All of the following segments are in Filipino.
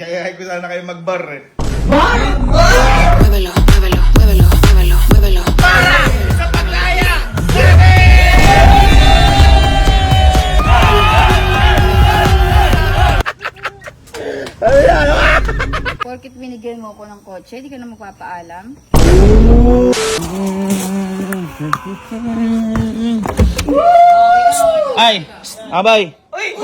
yayahay ko sana kayo mag-bar eh. Muévelo, muévelo, muévelo, muévelo, muévelo. Sa paglaya! Porkit binigyan mo ko ng kotse, di ka na magpapaalam. Ay, abay. Uy!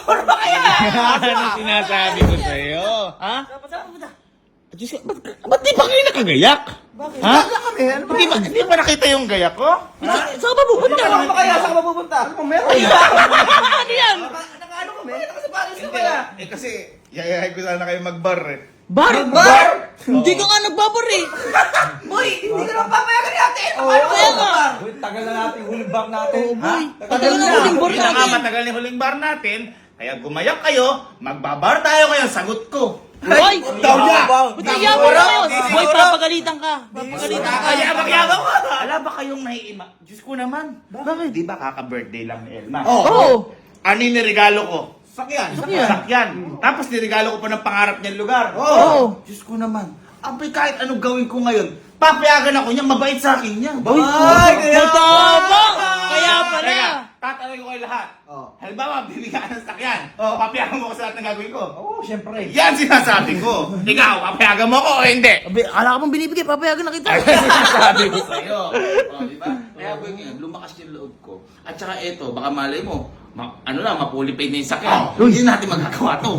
Forma kaya! Ano sinasabi ko sa'yo? Ha? Diyos ko, ba't di ba kayo nakagayak? Bakit? Ha? Hindi ba nakita yung gayak ko? Saan ka ba pupunta? Saan ka kaya? Saan ka ba pupunta? Ano meron? Ano yan? Nakaano kami? Nakasapatos ka pala. Eh kasi, yayahay ko sana kayo mag-bar eh. Bar? Hindi ka nga nagbabar eh. Boy, hindi ka naman papayagan natin. Paano kaya ka? Tagal na natin huling bar natin. Boy, tagal na huling bar natin. Pinakamatagal ni huling bar natin, kaya gumayak kayo, magbabar tayo ngayon, sagot ko. Boy! Daw niya! Ba't nagyabang ka ngayon? Boy, papagalitan ka. Papagalitan ka. Yabang-yabang ko! Wala ba kayong naiima? Diyos ko naman. Bakit? Di ba kaka-birthday lang ni Elma? Oo. Ano yung nirigalo ko? Sakyan. Sakyan. Tapos nirigalo ko pa ng pangarap niyang lugar. Oo. Diyos ko naman. Abay, kahit anong gawin ko ngayon, papayagan ako niya, mabait sa akin niya. Ay, matabang! Kaya pala. Teka, tatanungin ko kayo lahat. Halimbawa, bibigyan ng sakyan. Papayagan mo ko sa lahat ng gagawin ko. Oo, syempre. Yan sinasabi ko. Ikaw, papayagan mo ko o hindi? Abi, ala ka mong binibigay, papayagan na kita. Ay, sinasabi ko sa'yo. Di ba? Kaya po yung lumakas yung loob ko. At saka eto, baka malay mo, mapulipay na yung sakyan. Hindi natin magagawa to.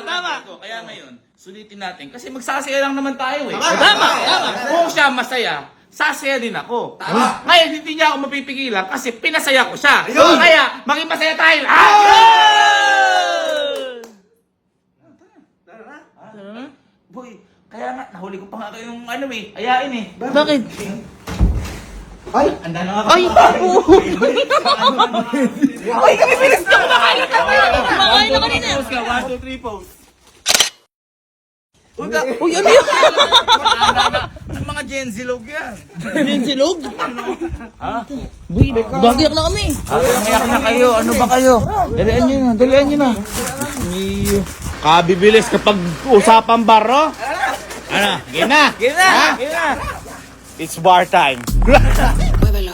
Tama. Kaya ngayon, sulitin natin. Kasi magsasaya lang naman tayo eh. Tama. Kung siya masaya, sasaya din ako. Ngayon, hindi niya ako mapipigilan kasi pinasaya ko siya. Kaya, maging masaya tayo. Boy, kaya nga, nahuli ko pa nga kayong ayain eh. Bakit? Anda na nga. Ay! Ay, kami bilis na kumakain na kami! Kumakain na kanina! Pose ka, 1, 2, 3, pose. Uy, ano yun? Ang mga Gen Z log yan. Yan si Log? Uy, bagyak na kami! Umayak na kayo, ano ba kayo? Dalian nyo na. Kabibilis kapag usapan baro. Ano, gina? Gina! It's bar time. Muévelo, muévelo,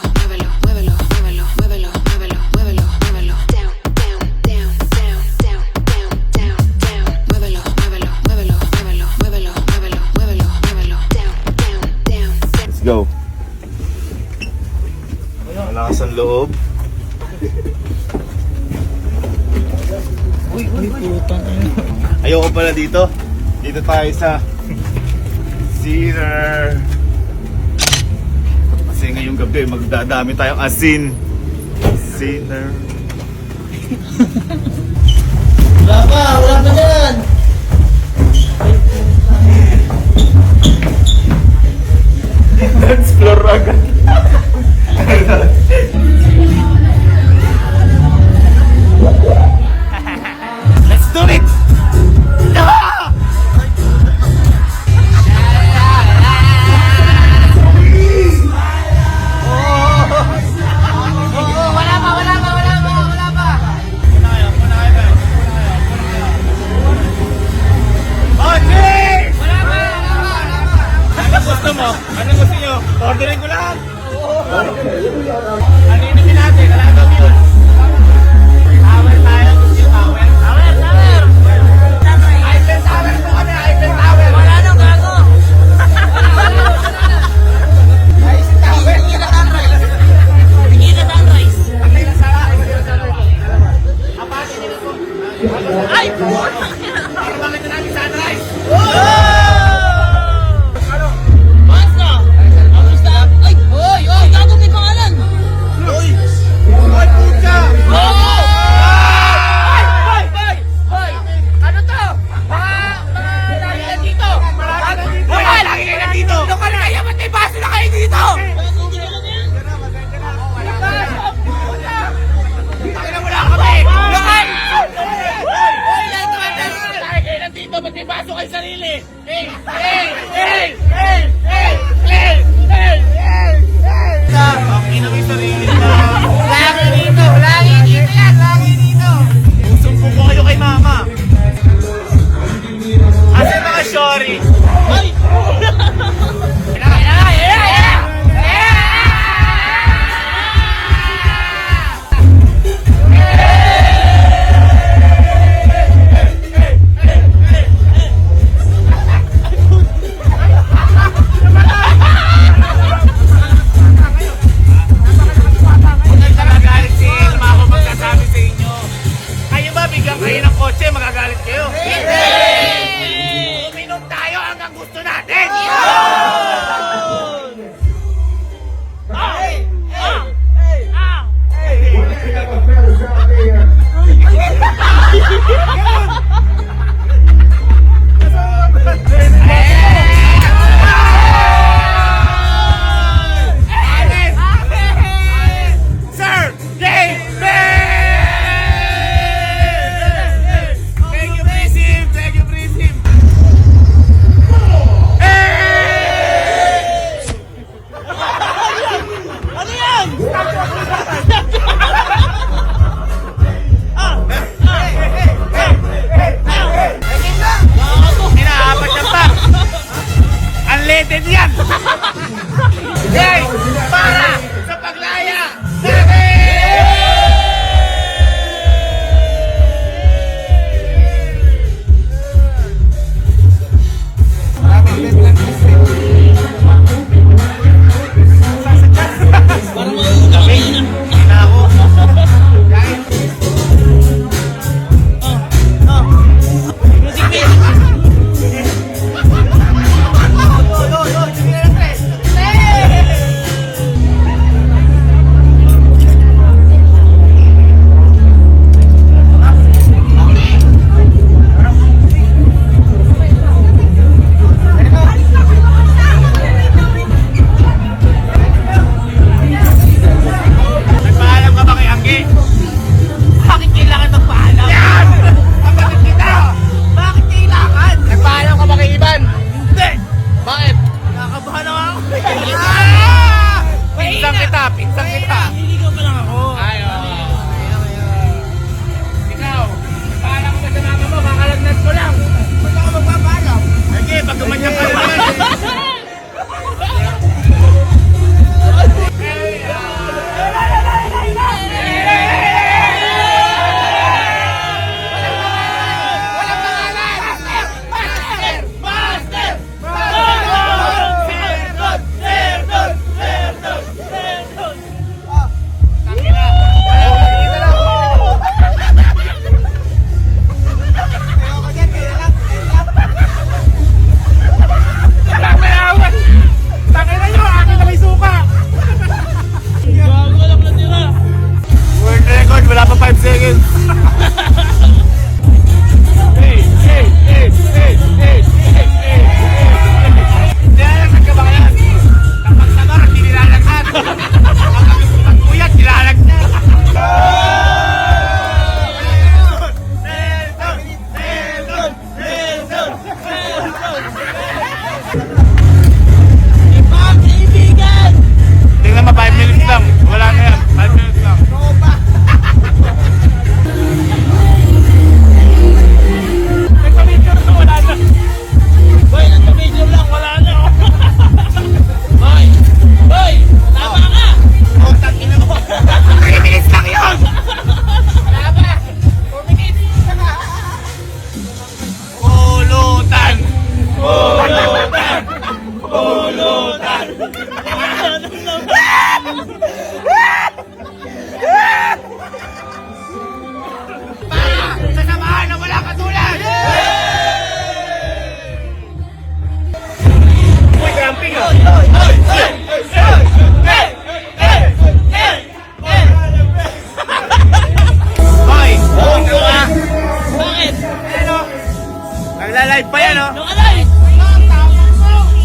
muévelo, muévelo, muévelo, muévelo, muévelo, muévelo. Down, down, down, down, down, down, down, down. Muévelo, muévelo, muévelo, muévelo, muévelo, muévelo, muévelo, muévelo. Down, down, down. Let's go. Malakas ang loob. Uy, putang ina. Ayoko pala dito. Dito tayo sa Caesar. Kasi ngayong gabi magdadami tayong asin. Caesar. Wala pa dyan! Explore agad. Let's do it! Ano gusto nyo? Orderin ko lang! Ano inumin natin? Alam mo yun? Tower tayo. Gusto yung tower? Tower! Eiffel Tower po kami! Eiffel Tower! Wala nang gago! Eiffel Tower! Bigyan na sunrise! Patay lang sana! Ay! Para makita namin sunrise! Mas na! Kamusta? Ay! Oy! Gago may pangalan! Uy! Uy! Pucha! Hoy! Ano to? Lagi na dito! Uy! Lagi kayo nandito! Ano ka na kaya? Ba't may baso na kayo dito? Pakina mo lang kami! Lokal! Hoy! Yan naman! kotse, magagalit kayo. Hindi! Uminom tayo hanggang gusto natin! Sir David! Thank you, Prism! Thank you, Prism! Ano yan? Inaapat yan pa! Unleaded yan! Guys, para sa paglaya Nagpaalam ka ba kay Anggi? Bakit kailangan magpaalam? Yan! Kapatid kita! Bakit kailangan? Nagpaalam ka ba kay Ivan? Hindi! Bakit? Nakakabahan ako. Pinsang kita! Pinsang kita! Naliligaw pa lang ako. Ay, ikaw, nagpaalam ka ba sa mama mo? Kakalagnat ko lang. Ba't ako magpapaalam? Sige, pag gumanyan ka naman. World record, wala pa 5 seconds. Nilalaghan ka ba yan? Kapag sabar, hindi nilalaghan. Kapag pagkuyat, nilalaghan. Tingnan mo, 5 minutes lang. Wala na yan. 5 minutes lang. Nagpa-video na, wala na. Boy, nagpa-video lang, wala na. Boy! Boy! Tama ka! Oh, tangina mo. 3 minutes lang yun! Wala ba? 4 minutes. Pulutan! Pulutan! Pulutan! Sa samahan na wala katulad! Uy, cramping ah! Hoy! Ito ah! Bakit? Ano? Nagla-live pa yan oh! Naka-live!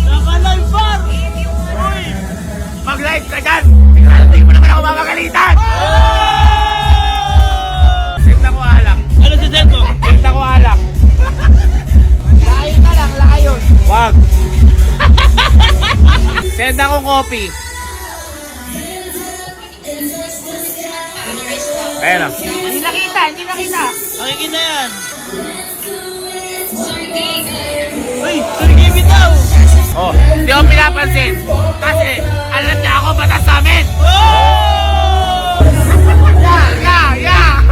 Naka-live bar! Uy! Mag-live ka dyan! Hindi mo naman ako mamagalitan! Senda ko alak. Ano si Send mo? Senda ko alak. Layon ka lang, layon. Wag. Senda ko kopi. Ayan o. Hindi nakita, hindi nakita. Nakikita yan. Uy, Sergey bitaw. Oh, hindi ako pinapansin. Kasi alam niya ako batas sa amin. Oh! Yeah!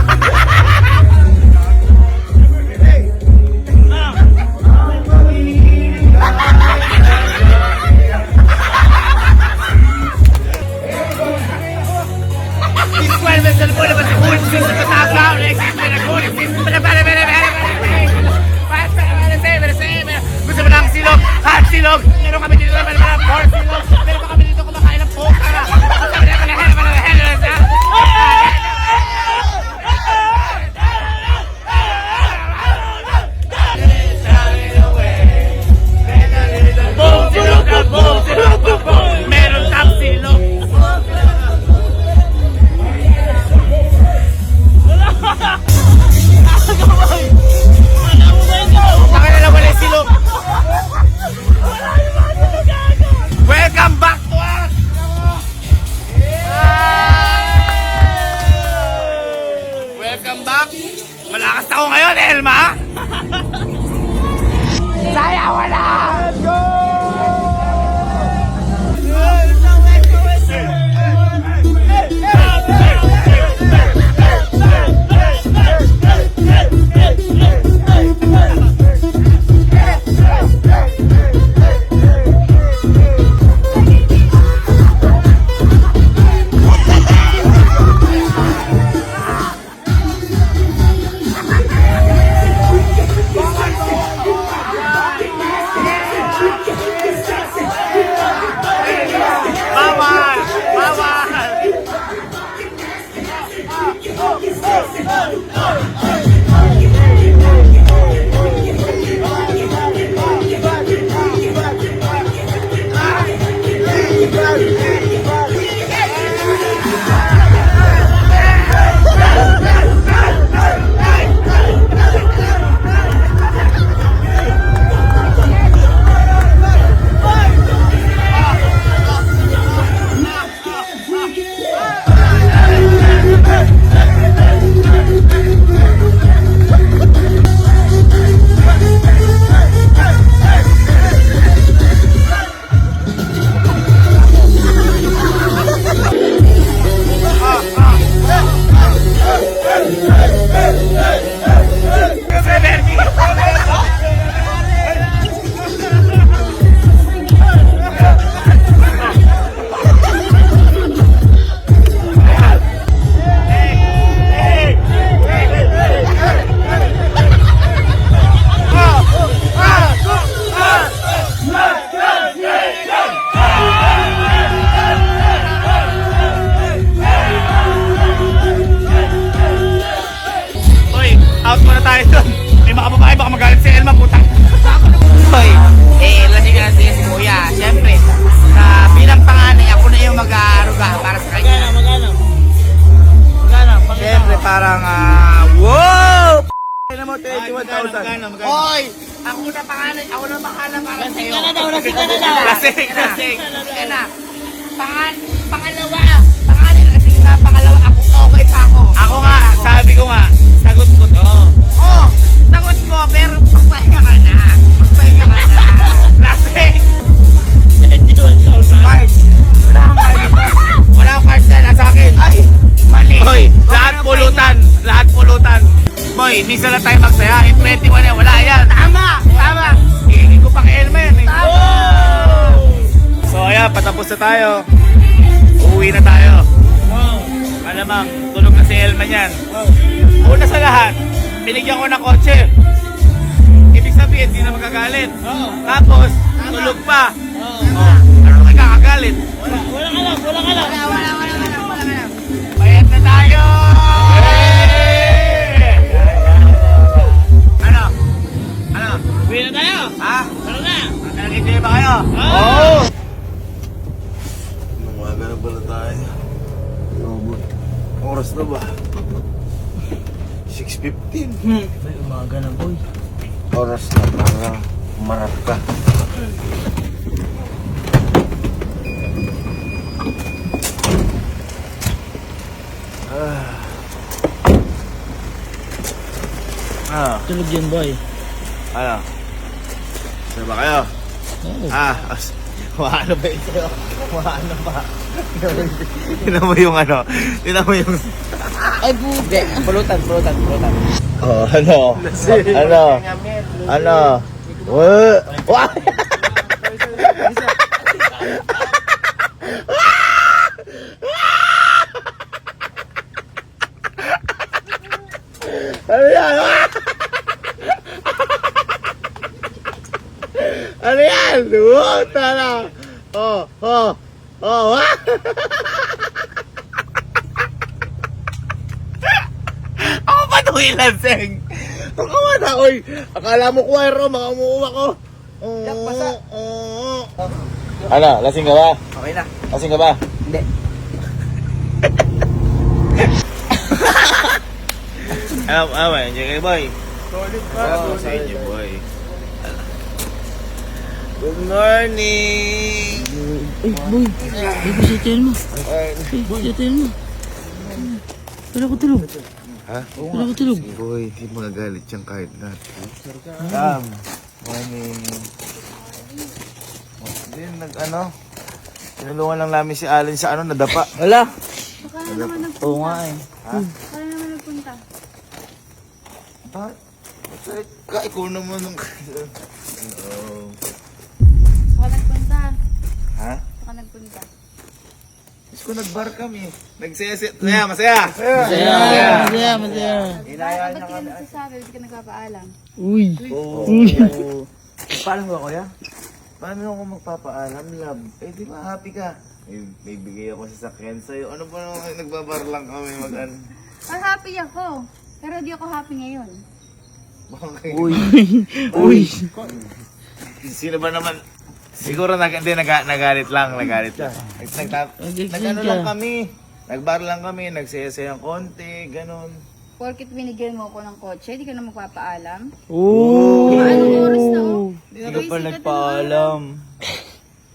This 12 is the full of a school system. Malakas ako ngayon, Elma! Sayawan na! Let's go! Bawal! Bawal! Hoy, out muna tayo doon. May mga babae baka magalit si Elma, putang. Hoy, lasing na si Kuya. Siyempre, bilang panganay, ako na yung mag-aaruga para sa kanya. Magkano? Siyempre, parang, wow! Ano mo, 21,000. Hoy! Ako na panganay, ako na pangalan para sa'yo. Lasing ka na daw. Lasing. Kaya na. Pangalawa. Panganay, lasing na. Pangalawa, ako okay pa ako. Ako nga, sabi ko nga, sagot ko to. Oo, sagot ko, pero magpahinga ka na. Magpahinga ka na. Lasing! Card. Wala akong card dito. Wala akong card na nasa akin. Ay, mali. Hoy, lahat pulutan. Lahat pulutan. Boy, minsan lang tayo magsaya. In 21 eh, wala yan. Tama! Hihingin ko pa kay Elma yan eh. So ayan, patapos na tayo. Uuwi na tayo. Malamang, tulog na si Elma niyan. Una sa lahat, binigyan ko ng kotse. Ibig sabihin, hindi na magagalit. Tapos, tulog pa. Ano na kakagalit? Wala ka lang. Bayad na tayo! Ano? Uwi na tayo? Ha? Tara na! Nag-enjoy ba kayo? Oo! Umaga na pala tayo. Oras na ba? 6:15. May umaga na, boy. Oras na para umarap ka. Tulog yan, boy. Ano? Sino ba kayo? Maano ba ito? Maano ba? Tinan mo yung ano? Tinan mo yung... Ay, buge. Pulutan. Oh, ano? Ano? Wah! Ano yan? Ano yan? Tara! Ako pa ito ilasing. Ang kamata, oy! Akala mo choir, mga umuuwa ko. Yak, basa. Ano? Lasing ka ba? Okay na. Lasing ka ba? Hindi. Enjoy kayo, boy. Solid pa. Enjoy, boy. Good morning! Ay, boy. Ay, si Telma. Ay, si Telma. Wala ko tulog. Ha? Wala ka tulog. Si Boy, hindi magagalit yan kahit na. Sam, morning. Hindi, tinulungan lang namin si Allen sa nadapa. Wala. Baka na naman nagpunta. Oo nga eh. Baka na naman nagpunta. Bakit? Ikaw naman nung... Baka nagpunta. Ha? Baka nagpunta. Mas ko nag-bar kami. Nagsaya-saya. Masaya! Masaya. Ba't di ka nagsasabi? Ba't di ka nagpapaalam? Uy. Paano ba, kuya? Paano ako magpapaalam, love? Eh, di ba happy ka? May bigay ako sa sakyan sa'yo. Ano ba naman, nagbabar lang kami mag-ano? Happy ako. Pero di ako happy ngayon. Bakit? Uy. Sino ba naman? Siguro nagalit lang. Nag-ano lang kami. Nagbar lang kami, nagsaya-sayang konti, ganun. Porkit binigyan mo ako ng kotse, di ka na magpapaalam. Oh. Anong oras na oh? Hindi ka pa nagpaalam.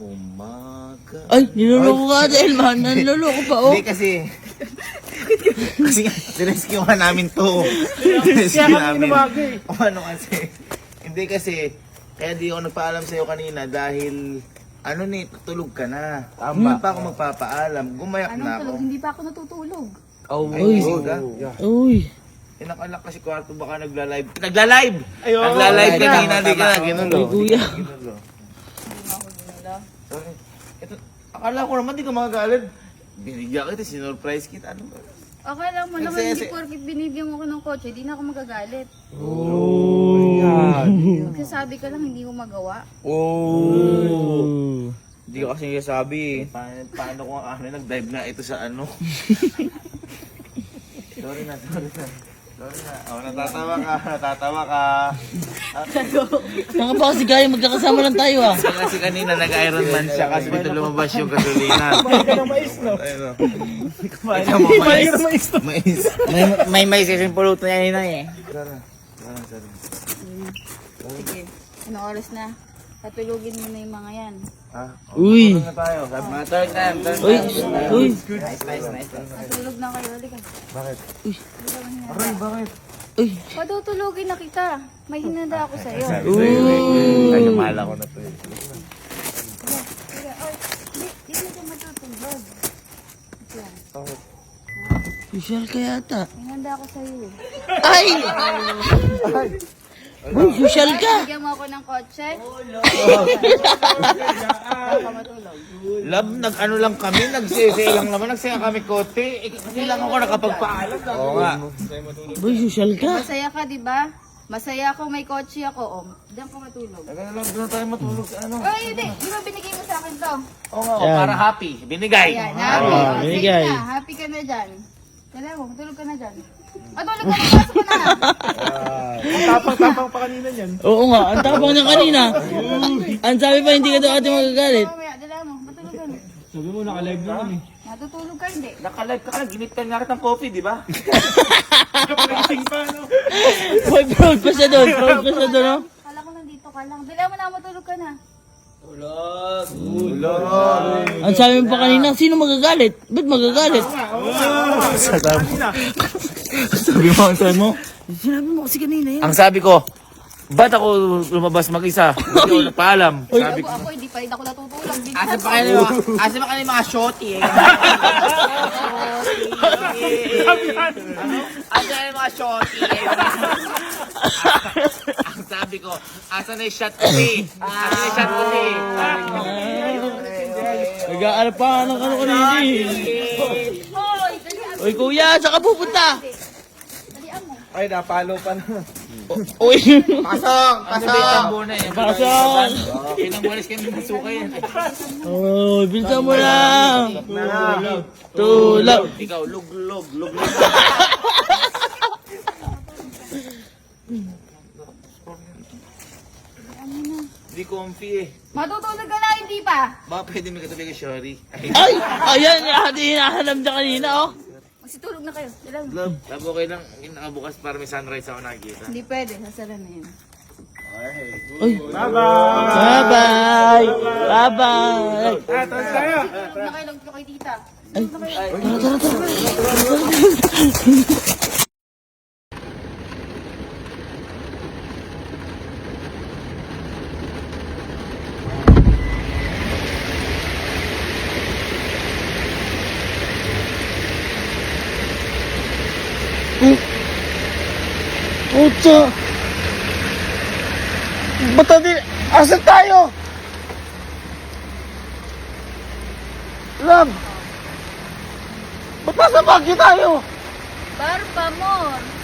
Umaga. Ay, niloloko ka dahil man. Niloloko pa oh. Hindi kasi... kasi nga, sinescue ka namin to. Sinescue namin. Ano kasi? Hindi kasi, kaya di ako nagpaalam sa'yo kanina dahil... tutulog ka na. Tama pa ako magpapaalam. Gumayak Anong na ako. tulog? Hindi pa ako natutulog. Uy. Uy. Inakalak kasi kwarto baka nagla-live. Nagla-live kanina, di ka na ginulo. Ay, kuya. Ginulo. Hindi mo ako ginala. Sorry. Ito, akala ko naman di ka magagalit. Binigyan kita, sinurprise kita. Ano ba? Okay lang mo naman, Nagsaya- hindi porkit binibigyan mo ako ng kotse, di na ako magagalit. Oh. Magsasabi ka lang, hindi ko magawa. Oh. Hindi ko kasi sabi eh. Paano kung nag-dive na ito sa ano? Sorry na. Oh, natatawa ka. Mga pa kasi gaya, magkakasama lang tayo ah. Kasi kanina nag-Iron Man siya kasi dito lumabas yung gasolina. Kumain ka ng mais, no? Kumain ka ng mais. May session pulutan niya na eh. Sarah. Sige, anong oras na? Tatulugin mo na yung mga yan. Ha? Uy. Ano na tayo? Sabi mo, Third time. Uy. Nice. Matulog na kayo, halika. bakit? Halika, mahinanda. Aray, bakit? Uy. Patutulugin na kita. May hinanda ako sa'yo. Ay, mahal ako na to eh. Halika, oy, di na ka matutulog. Yan, Social ka yata. may handa ako sa'yo eh. Ay! Uy, social ka. Bigyan mo ako ng kotse. Baka matulog. Love, nag-ano lang kami, nagsisay lang naman, nagsaya kami kote. Kasi lang ako nakapagpaalam. Oo nga. Uy, social ka. Masaya ka, di ba? Masaya ako, may kotse ako. O, diyan ka matulog. Doon tayo matulog sa ano. Ay, hindi. Di ba binigay mo sa akin to? Oo nga, Yan. para happy. Binigay. Ayan, happy. Ah, O, sige binigay. na. Happy ka na dyan. Dala mo, matulog ka na dyan. Matulog ka na, pasok ka na. Tapang pa kanina niyan. Oo nga, ang tapang niya kanina. Ang sabi pa, hindi ka daw ate magagalit. Mamaya, dala mo, matulog ka na. Sabi mo, naka-live naman eh. Natutulog ka, hindi. Naka-live ka, ginit ka nga rin ng coffee, di ba? Nagising pa, no? Boy, proud pa siya doon. Proud pa siya doon, no? Kala ko nandito ka lang. Dala mo na, matulog ka na. Ang sabi mo pa kanina, sino magagalit? Ba't magagalit? Sabi mo? Sinabi mo kasi kanina yan. Ang sabi ko, ba't ako lumabas mag-isa? Hindi ako nagpaalam. Sabi ko, Ako, hindi pa rin ako natutulog. Asa pa kayo yung mga shorty eh. Asa yung mga shorty eh. ang sabi ko, asa na yung shot ko eh? Asa na yung shot ko eh? Nag-aalap pa ng ano kanina eh. Hoy, dalian mo. Uy, kuya, saan ka pupunta? Dalian mo. Ay, napalo pa na. Uy, Pasok! Muna eh. pasok. Ilang buwalis kami nasuka yan. Oh, bilisan mo lang. Tulog. Ikaw, lug. Hindi comfy eh. Matutulog ka na, hindi pa. Baka pwede may katabi kay Shori. Ay, ayan, hinahanap niya kanina, oh. Magsitulog na kayo. Dalian mo. Love, okay lang. Nakabukas para may sunrise ako nakikita. Hindi pwede, sasara na yun. Uy. Bye-bye. Bye-bye. Tapos tayo. Tulog na kayo, lang kayo tita. Tara, tara, tara. So, ba't natin, asan tayo? Love, ba't nasa Baguio tayo? Bar pa, more.